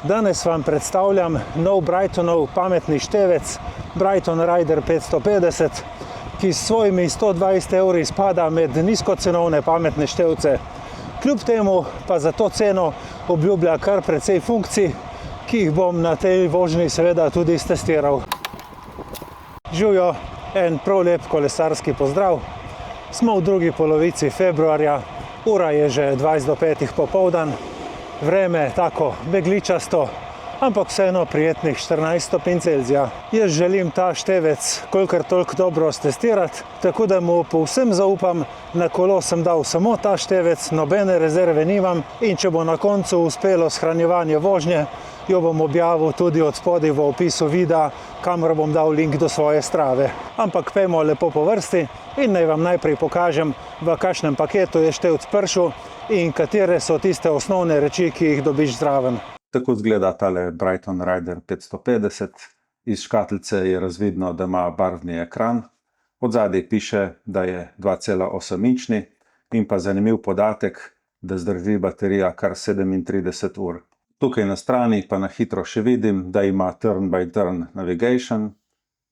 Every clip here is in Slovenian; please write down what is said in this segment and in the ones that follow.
Danes vam predstavljam nov Brightonov pametni števec Brighton Rider 550, ki s svojimi 120 evri spada med nizkocenovne pametne števce. Kljub temu pa za to ceno obljublja kar precej funkcij, ki jih bom na tej vožnji seveda tudi stestiral. Živjo, en prav lep kolesarski pozdrav. Smo v drugi polovici februarja, ura je že 20 do 5 popoldan. Vreme tako megličasto, ampak vseeno prijetnih 14 stopinj Celzija. Jaz želim ta števec kolikor toliko dobro stestirati, tako da mu povsem zaupam. Na kolo sem dal samo ta števec, nobene rezerve nimam, in če bo na koncu uspelo shranjevanje vožnje, jo bom objavil tudi od spodaj v opisu videa, kamor bom dal link do svoje Strave. Ampak pejmo lepo po vrsti in naj vam najprej pokažem, v kakšnem paketu je števc prišel in katere so tiste osnovne reči, ki jih dobiš zraven. Tako izgleda tale Brighton Rider 550. Iz škatlice je razvidno, da ima barvni ekran. Od zadaj piše, da je 2,8-inčni in pa zanimiv podatek, da zdrži baterija kar 37 ur. Tukaj na strani pa na hitro še vidim, da ima turn-by-turn navigation,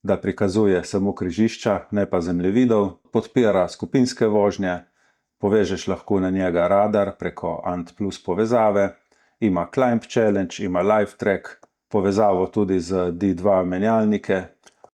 da prikazuje samo križišča, ne pa zemljevidov, podpira skupinske vožnje, povežeš lahko na njega radar preko ANT+ povezave, ima Climb Challenge, ima Live Track, povezavo tudi z D2 menjalnike.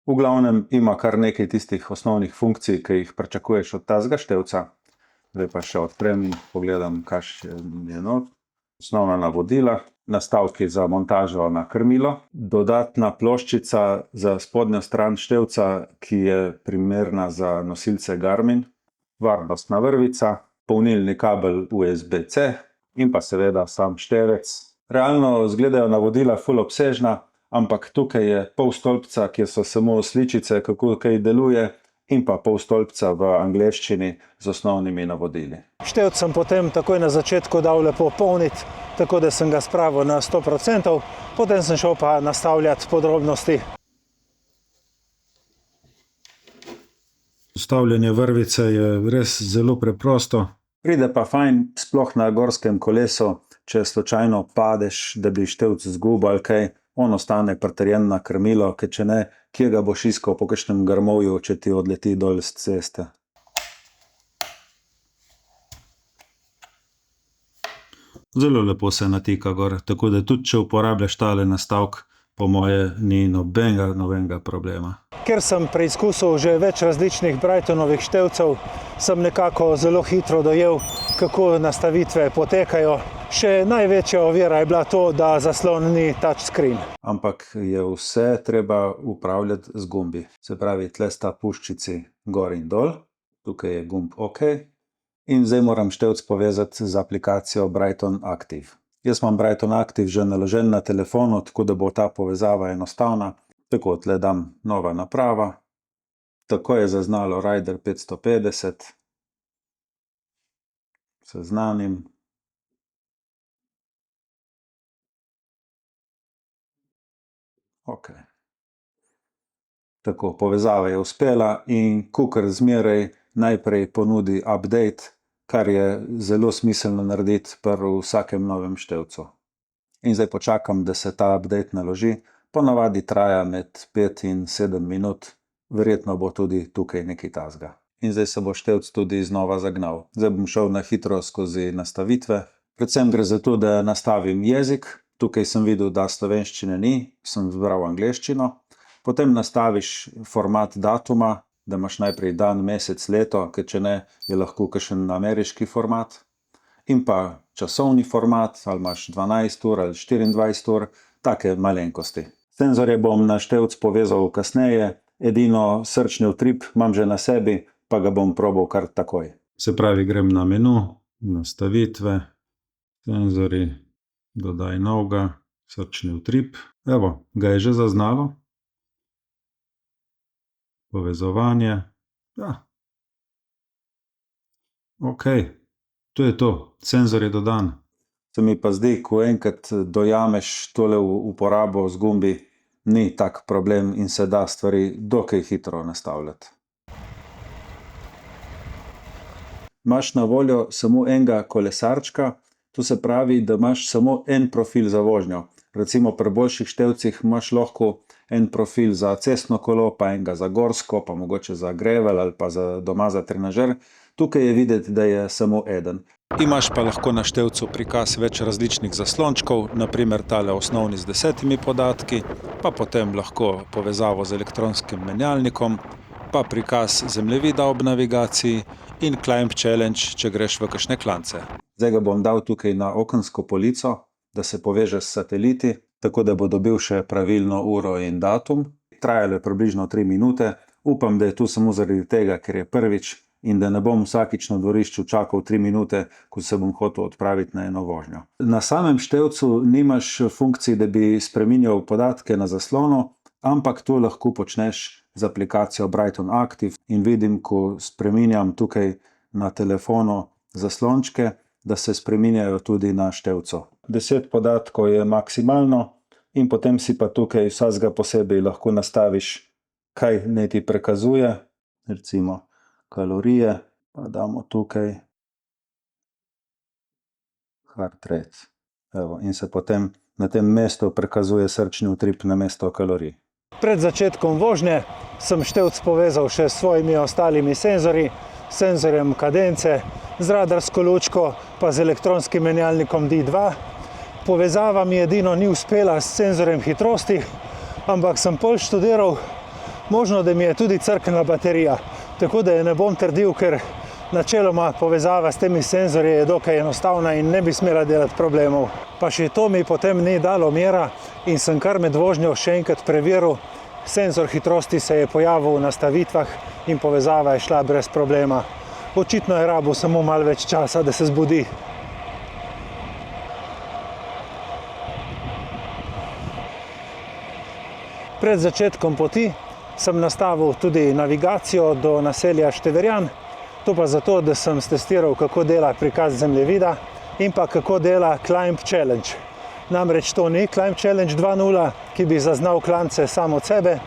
V glavnem ima kar nekaj tistih osnovnih funkcij, ki jih pričakuješ od tazga števca. Zdaj pa še odprem in pogledam, kakšen je not. Osnovna navodila, nastavki za montažo na krmilo, dodatna ploščica za spodnjo stran števca, ki je primerna za nosilce Garmin, varnostna vrvica, polnilni kabel USB-C in pa seveda sam števec. Realno izgledajo navodila ful obsežna, ampak tukaj je pol stolpca, kjer so samo sličice, kako kaj deluje, in pa pol stolpca v angleščini z osnovnimi navodili. Števc sem potem takoj na začetku dal lepo polniti, tako da sem ga spravil na 100%, potem sem šel pa nastavljati podrobnosti. Vstavljanje vrvice je res zelo preprosto. Pride pa fajn, sploh na gorskem kolesu, če slučajno padeš, da bi števc izgubil ali kaj, on ostane pritrjen na krmilo, ker če ne, kje ga boš iskal po kakšnem grmovju, če ti odleti dol z ceste. Zelo lepo se natika gor, tako da tudi če uporabljaš tale nastavek, po moje ni nobenega problema. Ker sem preizkusil že več različnih Brightonovih števcev, sem nekako zelo hitro dojel, kako nastavitve potekajo. Še največja ovira je bila to, da zaslon ni touchscreen. Ampak je vse treba upravljati z gumbi. Se pravi, tle sta puščici gor in dol, tukaj je gumb OK. In zdaj moram števc povezati z aplikacijo Brighton Active. Jaz imam Brighton Active že naložen na telefonu, tako da bo ta povezava enostavna. Tako, tle dam nova naprava. Tako je zaznalo Rider 550. Seznanim. Ok. Tako, povezava je uspela in kakor zmeraj najprej ponudi update, kar je zelo smiselno narediti pri vsakem novem števcu. In zdaj počakam, da se ta update naloži. Ponavadi traja med 5 in 7 minut, verjetno bo tudi tukaj nekaj tazga. In zdaj se bo števc tudi znova zagnal. Zdaj bom šel na hitro skozi nastavitve. Predvsem gre za to, da nastavim jezik. Tukaj sem videl, da slovenščine ni, sem zbral angleščino. Potem nastaviš format datuma, da imaš najprej dan, mesec, leto, ker če ne, je lahko kakšen ameriški format. In pa časovni format, ali imaš 12 ur ali 24 ur, take malenkosti. Senzorje bom na števc povezal kasneje, edino srčni utrip imam že na sebi, pa ga bom probal kar takoj. Se pravi, grem na menu, nastavitve, senzori, dodaj novega, srčni utrip. Evo, ga je že zaznalo. Povezovanje. Ja. Ok, to je to. Senzor je dodan. Se mi pa zdi, ko enkrat dojameš tole uporabo z gumbi, ni tak problem in se da stvari dokaj hitro nastavljati. Imaš na voljo samo enega kolesarčka, to se pravi, da imaš samo en profil za vožnjo. Recimo pri boljših števcih imaš lahko en profil za cestno kolo, pa enega za gorsko, pa mogoče za gravel ali pa doma za trenažer. Tukaj je videti, da je samo eden. Imaš pa lahko na števcu prikaz več različnih zaslončkov, naprimer tale osnovni z 10 podatki, pa potem lahko povezavo z elektronskim menjalnikom, pa prikaz zemljevida ob navigaciji in Climb Challenge, če greš v kakšne klance. Zdaj ga bom dal tukaj na okensko polico, da se poveže s sateliti, tako da bo dobil še pravilno uro in datum. Trajalo je približno 3 minute. Upam, da je tu samo zaradi tega, ker je prvič in da ne bom vsakič na dvorišču čakal 3 minute, ko se bom hotel odpraviti na eno vožnjo. Na samem števcu nimaš funkcij, da bi spreminjal podatke na zaslonu, ampak to lahko počneš z aplikacijo Brighton Active in vidim, ko spreminjam tukaj na telefonu zaslončke, da se spreminjajo tudi na števcu. 10 podatkov je maksimalno in potem si pa tukaj vsakega posebej lahko nastaviš, kaj naj ti prikazuje, recimo kalorije, pa damo tukaj heart rate. Evo, in se potem na tem mestu prikazuje srčni utrip na mesto kalorij. Pred začetkom vožnje sem števc povezal še s svojimi ostalimi senzorji, senzorjem kadence, z radarsko lučko, pa z elektronskim menjalnikom D2. Povezava mi edino ni uspela s senzorjem hitrosti, ampak sem pol študiral, možno, da mi je tudi crknila baterija. Tako da je ne bom trdil, ker načeloma povezava s temi senzorji je dokaj enostavna in ne bi smela delati problemov. Pa še to mi potem ni dalo mira in sem kar med vožnjo še enkrat preveril. Senzor hitrosti se je pojavil v nastavitvah in povezava je šla brez problema. Očitno je rabil samo malo več časa, da se zbudi. Pred začetkom poti sem nastavil tudi navigacijo do naselja Števerjan. To pa zato, da sem stestiral, kako dela prikaz zemljevida in pa kako dela Climb Challenge. Namreč to ni Climb Challenge 2.0, ki bi zaznal klance samo od sebe,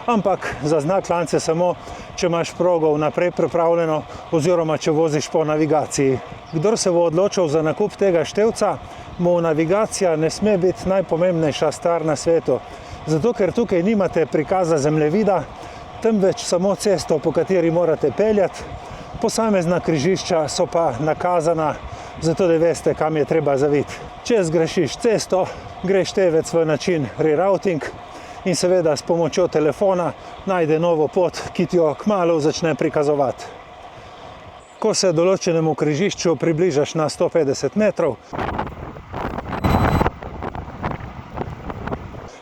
ampak zazna klance samo, če imaš progo vnaprej pripravljeno oziroma če voziš po navigaciji. Kdor se bo odločil za nakup tega števca, mu navigacija ne sme biti najpomembnejša stvar na svetu. Zato, ker tukaj nimate prikaza zemljevida, temveč samo cesto, po kateri morate peljati. Posamezna križišča so pa nakazana, zato da veste, kam je treba zaviti. Če zgrešiš cesto, gre števec v način rerouting in seveda s pomočjo telefona najde novo pot, ki ti jo kmalu začne prikazovati. Ko se določenemu križišču približaš na 150 metrov,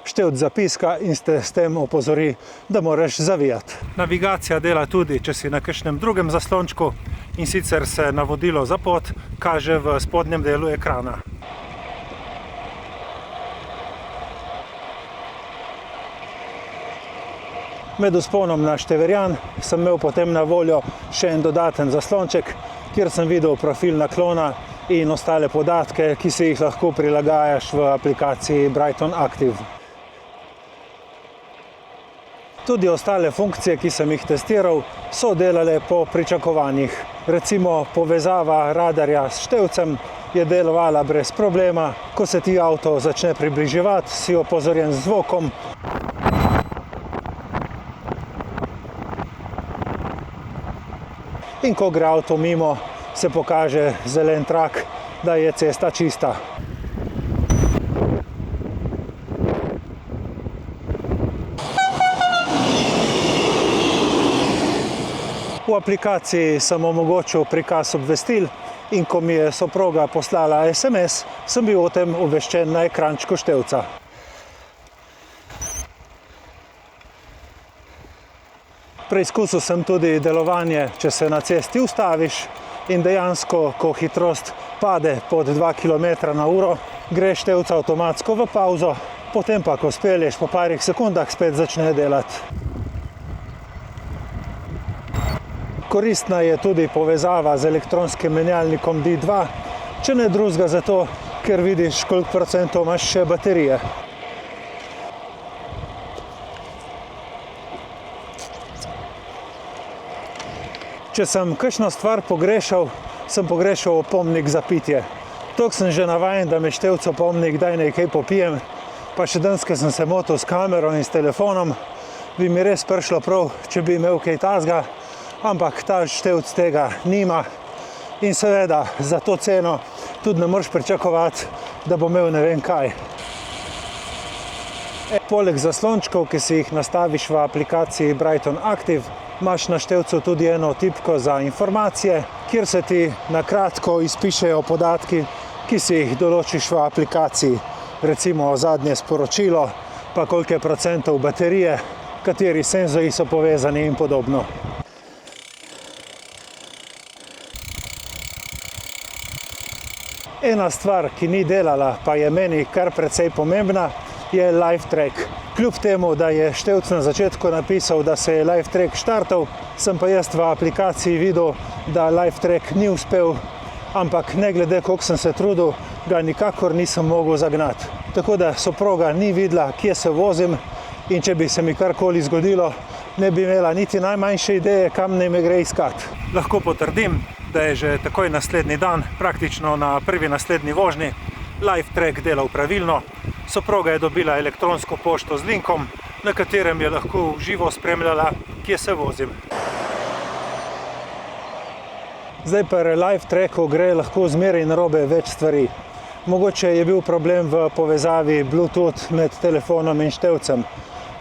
števc zapiska in te s tem opozori, da moraš zavijati. Navigacija dela tudi, če si na kakšnem drugem zaslončku, in sicer se navodilo za pot kaže v spodnjem delu ekrana. Med vzponom na Števerjan sem imel potem na voljo še en dodaten zaslonček, kjer sem videl profil naklona in ostale podatke, ki si jih lahko prilagajaš v aplikaciji Brighton Active. Tudi ostale funkcije, ki sem jih testiral, so delale po pričakovanjih. Recimo povezava radarja s števcem je delovala brez problema. Ko se ti avto začne približevati, si opozorjen z zvokom. In ko gre avto mimo, se pokaže zelen trak, da je cesta čista. V aplikaciji sem omogočil prikaz obvestil in ko mi je soproga poslala SMS, sem bil o tem obveščen na ekrančku števca. Preizkusil sem tudi delovanje, če se na cesti ustaviš in dejansko, ko hitrost pade pod 2 km/h, gre števc avtomatsko v pauzo, potem pa, ko spelješ po parih sekundah, spet začne delati. Koristna je tudi povezava z elektronskim menjalnikom D2, če ne drugega zato, ker vidiš, koliko procentov imaš še baterije. Če sem kakšno stvar pogrešal, sem pogrešal opomnik za pitje. Toliko sem že navajen, da me števc opomni, kdaj naj kaj popijem, pa še danes, ko sem se motil s kamero in s telefonom, bi mi res prišlo prav, če bi imel kaj takega, ampak ta števc tega nima in seveda za to ceno tudi ne moreš pričakovati, da bo imel ne vem kaj. Poleg zaslončkov, ki si jih nastaviš v aplikaciji Brighton Active, imaš na števcu tudi eno tipko za informacije, kjer se ti na kratko izpišejo podatki, ki si jih določiš v aplikaciji. Recimo zadnje sporočilo, pa koliko je procentov baterije, kateri senzorji so povezani in podobno. Ena stvar, ki ni delala, pa je meni kar precej pomembna, je live track. Kljub temu, da je števc na začetku napisal, da se je live track štartal, sem pa jaz v aplikaciji videl, da live track ni uspel, ampak ne glede, koliko sem se trudil, ga nikakor nisem mogel zagnati. Tako da soproga ni videla, kje se vozim, in če bi se mi karkoli zgodilo, ne bi imela niti najmanjše ideje, kam naj me gre iskat. Lahko potrdim, da je že takoj naslednji dan, praktično na prvi naslednji vožnji, live track delal pravilno. Soproga je dobila elektronsko pošto z linkom, na katerem je lahko v živo spremljala, kje se vozim. Zdaj pri live tracku gre lahko zmeraj narobe več stvari. Mogoče je bil problem v povezavi Bluetooth med telefonom in števcem.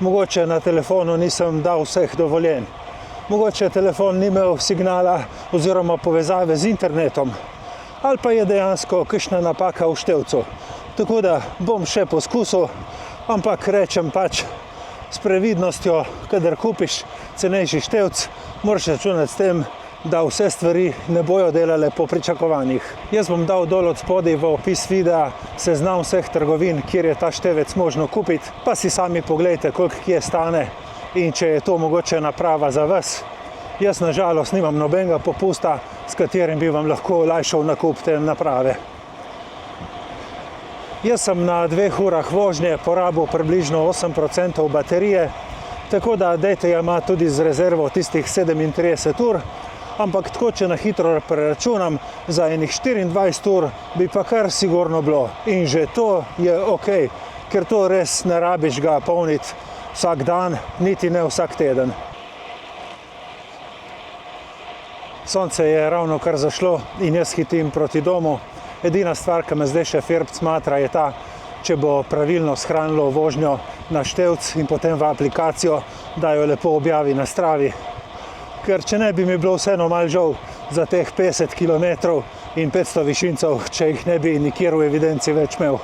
Mogoče na telefonu nisem dal vseh dovoljenj. Mogoče telefon ni imel signala oziroma povezave z internetom. Ali pa je dejansko kakšna napaka v števcu. Tako da bom še poskusil, ampak rečem pač s previdnostjo, kadar kupiš cenejši števc, moraš računati s tem, da vse stvari ne bojo delale po pričakovanjih. Jaz bom dal dol od spodaj v opis videa seznam vseh trgovin, kjer je ta števec možno kupiti, pa si sami poglejte, koliko kje stane in če je to mogoče naprava za vas. Jaz na žalost nimam nobenega popusta, s katerim bi vam lahko olajšal nakup te naprave. Jaz sem na 2 urah vožnje porabil približno 8% baterije, tako da dajte ja ima tudi z rezervo tistih 37 ur, ampak tako, če na hitro preračunam, za enih 24 ur bi pa kar sigurno bilo. In že to je ok, ker to res ne rabiš ga polniti vsak dan, niti ne vsak teden. Sonce je ravno kar zašlo in jaz hitim proti domu. Edina stvar, ki me zdaj še firbt smatra, je ta, če bo pravilno shranilo vožnjo na števc in potem v aplikacijo, da jo lepo objavi na Stravi. Ker če ne bi mi bilo vseeno malo žal za teh 50 km in 500 višincev, če jih ne bi nikjer v evidenci več imel.